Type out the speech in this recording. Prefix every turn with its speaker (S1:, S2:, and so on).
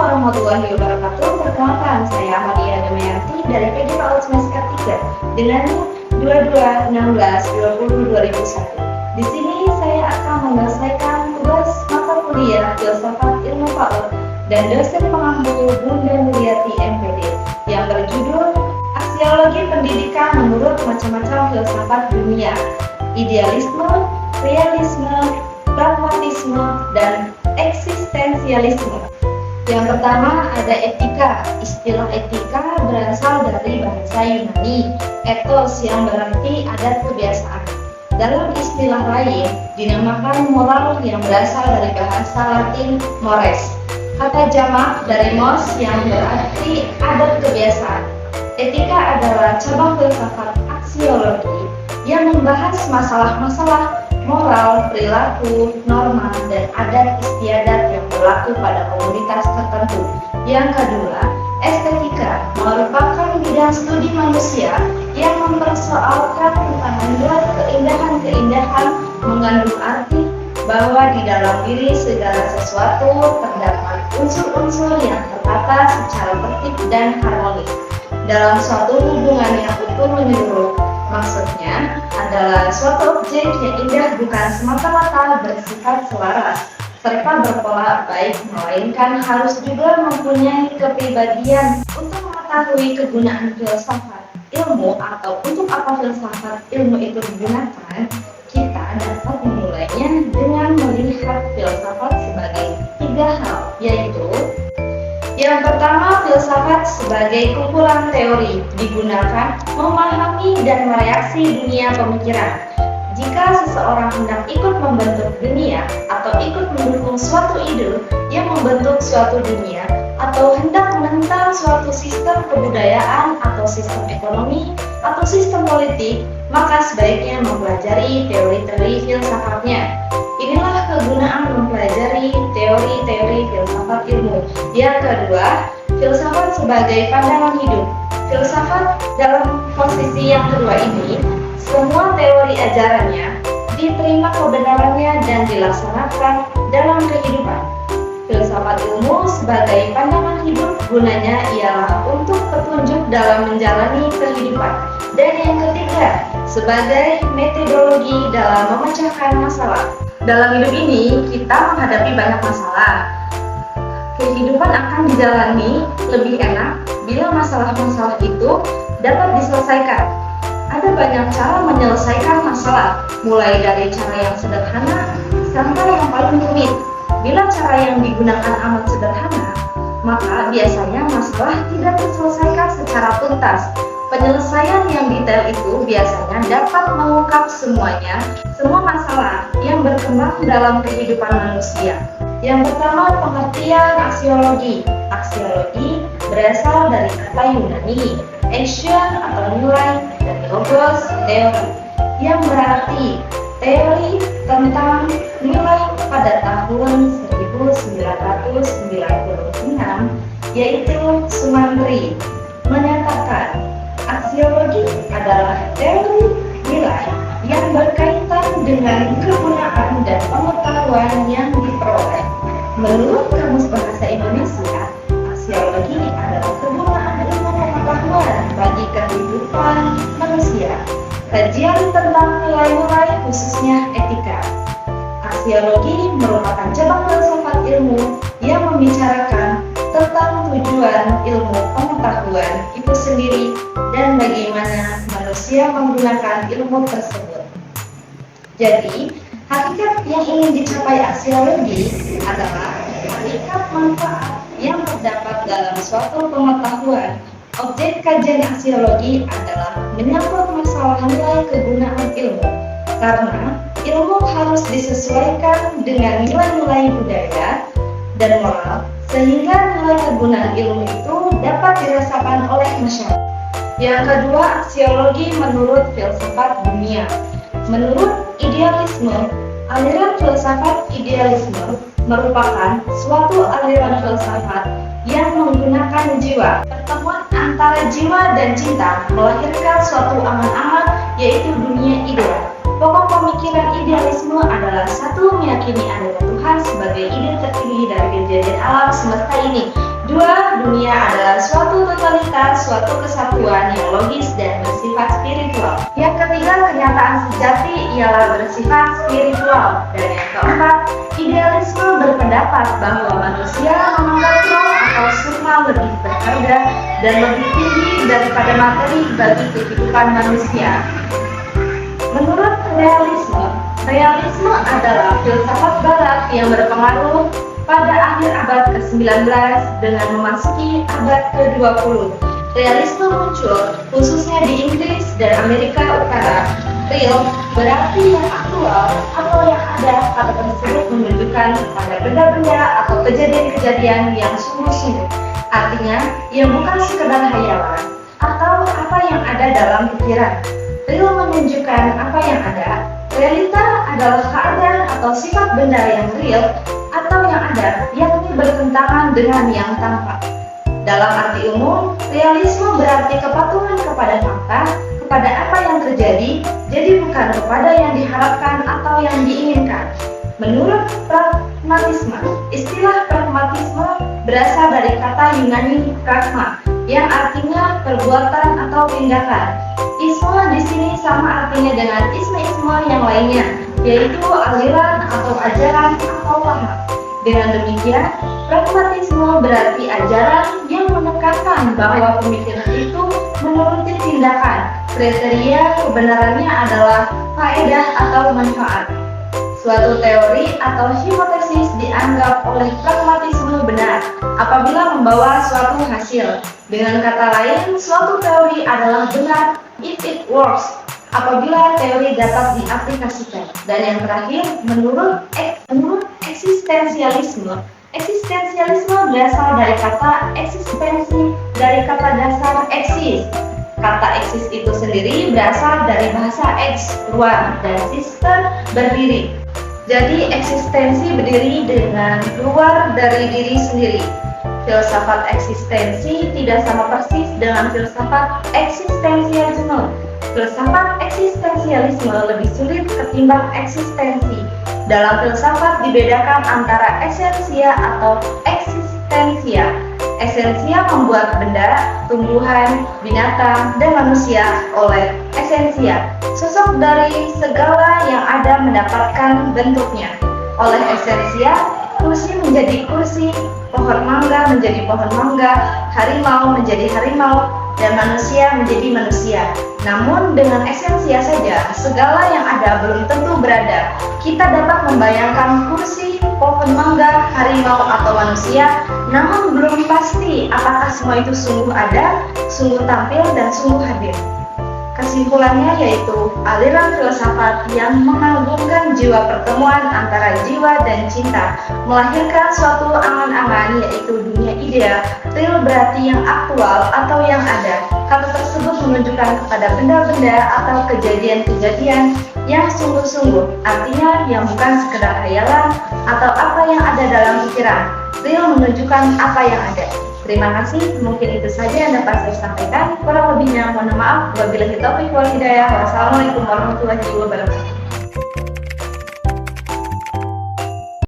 S1: warahmatullahi wabarakatuh. Perkenalkan, saya Amalia Damayanti dari PD PAUD semester 3 dengan 22/16/2021. Di sini saya akan menyelesaikan tugas mata kuliah Filsafat Ilmu PAUD dan dosen pengampu Bunda Mulyati MPD yang berjudul Aksiologi Pendidikan menurut Macam-macam Filsafat Dunia, Idealisme, Realisme, Pragmatisme, dan Eksistensialisme. Yang pertama ada etika. Istilah etika berasal dari bahasa Yunani, ethos yang berarti adat kebiasaan. Dalam istilah lain, dinamakan moral yang berasal dari bahasa Latin mores. Kata jamak dari mos yang berarti adat kebiasaan. Etika adalah cabang filsafat aksiologi yang membahas masalah-masalah moral, perilaku, norma, dan adat istiadat yang berlaku pada komunitas tertentu. Yang kedua, estetika merupakan bidang studi manusia yang mempersoalkan tentang nilai keindahan-keindahan mengandung arti bahwa di dalam diri segala sesuatu terdapat unsur-unsur yang tertata secara tertib dan harmonis dalam suatu hubungan yang utuh menyeluruh. Maksudnya adalah suatu objek yang indah bukan semata-mata bersifat selaras serta berpola baik, melainkan harus juga mempunyai kepribadian. Untuk mengetahui kegunaan filsafat ilmu atau untuk apa filsafat ilmu itu digunakan, kita dapat memulainya dengan melihat filsafat sebagai 3 hal, yaitu yang pertama, filsafat sebagai kumpulan teori digunakan memahami dan mereaksi dunia pemikiran. Jika seseorang hendak ikut membentuk dunia atau ikut mendukung suatu ide yang membentuk suatu dunia atau hendak menentang suatu sistem kebudayaan atau sistem ekonomi atau sistem politik, maka sebaiknya mempelajari teori-teori filsafatnya. Inilah kegunaan mempelajari teori-teori filsafat ilmu. Yang kedua, filsafat sebagai pandangan hidup. Filsafat dalam posisi yang kedua ini, semua teori ajarannya diterima kebenarannya dan dilaksanakan dalam kehidupan. Filsafat ilmu sebagai pandangan hidup gunanya ialah untuk petunjuk dalam menjalani kehidupan. Dan yang ketiga, sebagai metodologi dalam memecahkan masalah. Dalam hidup ini, kita menghadapi banyak masalah. Kehidupan akan dijalani lebih enak bila masalah-masalah itu dapat diselesaikan. Ada banyak cara menyelesaikan masalah, mulai dari cara yang sederhana sampai yang paling rumit. Bila cara yang digunakan amat sederhana, maka biasanya masalah tidak terselesaikan secara tuntas. Penyelesaian yang detail itu biasanya dapat mengungkap semua masalah yang berkembang dalam kehidupan manusia. Yang pertama, pengertian aksiologi. Aksiologi berasal dari kata Yunani, action atau nilai, dan logos, teori, yang berarti teori tentang nilai pada tahun 1996, yaitu Sumantri, menyatakan aksiologi adalah teori nilai yang berkaitan dengan kegunaan dan pengetahuan yang diperoleh. Menurut Kamus Bahasa Indonesia, aksiologi adalah kegunaan ilmu pengetahuan bagi kehidupan manusia. Kajian tentang nilai-nilai khususnya etika. Aksiologi merupakan cabang filsafat ilmu yang membicarakan tentang tujuan ilmu pengetahuan itu sendiri dan bagaimana manusia menggunakan ilmu tersebut. Jadi, hakikat yang ingin dicapai aksiologi adalah hakikat manfaat yang terdapat dalam suatu pengetahuan. Objek kajian aksiologi adalah menyangkut masalah nilai kegunaan ilmu, karena ilmu harus disesuaikan dengan nilai-nilai budaya dan moral, sehingga nilai kegunaan ilmu itu dapat dirasakan oleh masyarakat. Yang kedua, aksiologi menurut filsafat dunia. Menurut idealisme, aliran filsafat idealisme merupakan suatu aliran filsafat yang menggunakan jiwa. Pertemuan antara jiwa dan cinta melahirkan suatu angan-angan, yaitu dunia ideal. Pokok pemikiran idealisme adalah satu, meyakini adanya Tuhan sebagai ide tertinggi dari kejadian alam semesta ini. Dua, dunia adalah suatu totalitas, suatu kesatuan yang logis dan bersifat spiritual. Yang ketiga, kenyataan sejati ialah bersifat spiritual. Dan yang keempat, idealisme berpendapat bahwa manusia menganggap roh atau sukma lebih berharga dan lebih tinggi daripada materi bagi kehidupan manusia. Menurut realisme adalah filsafat barat yang berpengaruh pada akhir abad ke-19 dengan memasuki abad ke-20. Realisme muncul khususnya di Inggris dan Amerika Utara. Real berarti yang aktual atau yang ada. Kata tersebut menunjukkan pada benda-benda atau kejadian-kejadian yang sungguh-sungguh. Artinya, yang bukan sekedar hayalan atau apa yang ada dalam pikiran. Real menunjukkan apa yang ada. Realita adalah keadaan atau sifat benda yang real atau yang ada, yakni bertentangan dengan yang tampak. Dalam arti umum, realisme berarti kepatuhan kepada fakta, kepada apa yang terjadi, jadi bukan kepada yang diharapkan atau yang diinginkan. Menurut pragmatisme, istilah pragmatisme berasal dari kata Yunani pragma, yang artinya perbuatan atau tindakan. Isme di sini sama artinya dengan isme-isme yang lainnya, yaitu aliran atau ajaran atau paham. Dengan demikian, pragmatisme berarti ajaran yang menekankan bahwa pemikiran itu menuruti tindakan. Kriteria kebenarannya adalah faedah atau manfaat. Suatu teori atau hipotesis dianggap oleh pragmatisme benar apabila membawa suatu hasil. Dengan kata lain, suatu teori adalah benar if it works, apabila teori dapat diaplikasikan. Dan yang terakhir, menurut eksistensialisme. Eksistensialisme berasal dari kata eksistensi, dari kata dasar eksis. Kata eksis itu sendiri berasal dari bahasa eks, ruang, dan sistem, berdiri. Jadi eksistensi berdiri dengan keluar dari diri sendiri. Filsafat eksistensi tidak sama persis dengan filsafat eksistensialisme. Filsafat eksistensialisme lebih sulit ketimbang eksistensi. Dalam filsafat dibedakan antara esensia atau eksistensia. Esensia membuat benda, tumbuhan, binatang, dan manusia oleh esensia. Sosok dari segala yang ada mendapatkan bentuknya. Oleh esensia, kursi menjadi kursi, pohon mangga menjadi pohon mangga, harimau menjadi harimau, dan manusia menjadi manusia. Namun dengan esensia saja, segala yang ada belum tentu berada. Kita dapat membayangkan kursi, pohon mangga, harimau, atau manusia, namun belum pasti apakah semua itu sungguh ada, sungguh tampil, dan sungguh hadir. Kesimpulannya yaitu aliran filsafat yang mengagungkan jiwa pertemuan antara jiwa dan cinta, melahirkan suatu angan-angan yaitu dunia ideal. Real berarti yang aktual atau yang ada. Kata tersebut menunjukkan kepada benda-benda atau kejadian-kejadian yang sungguh-sungguh, artinya yang bukan sekedar hayalan atau apa yang ada dalam pikiran. Real menunjukkan apa yang ada. Terima kasih, mungkin itu saja yang dapat saya sampaikan. Kurang lebihnya mohon maaf. Wabillahi taufiq wal hidayah. Wassalamualaikum warahmatullahi wabarakatuh.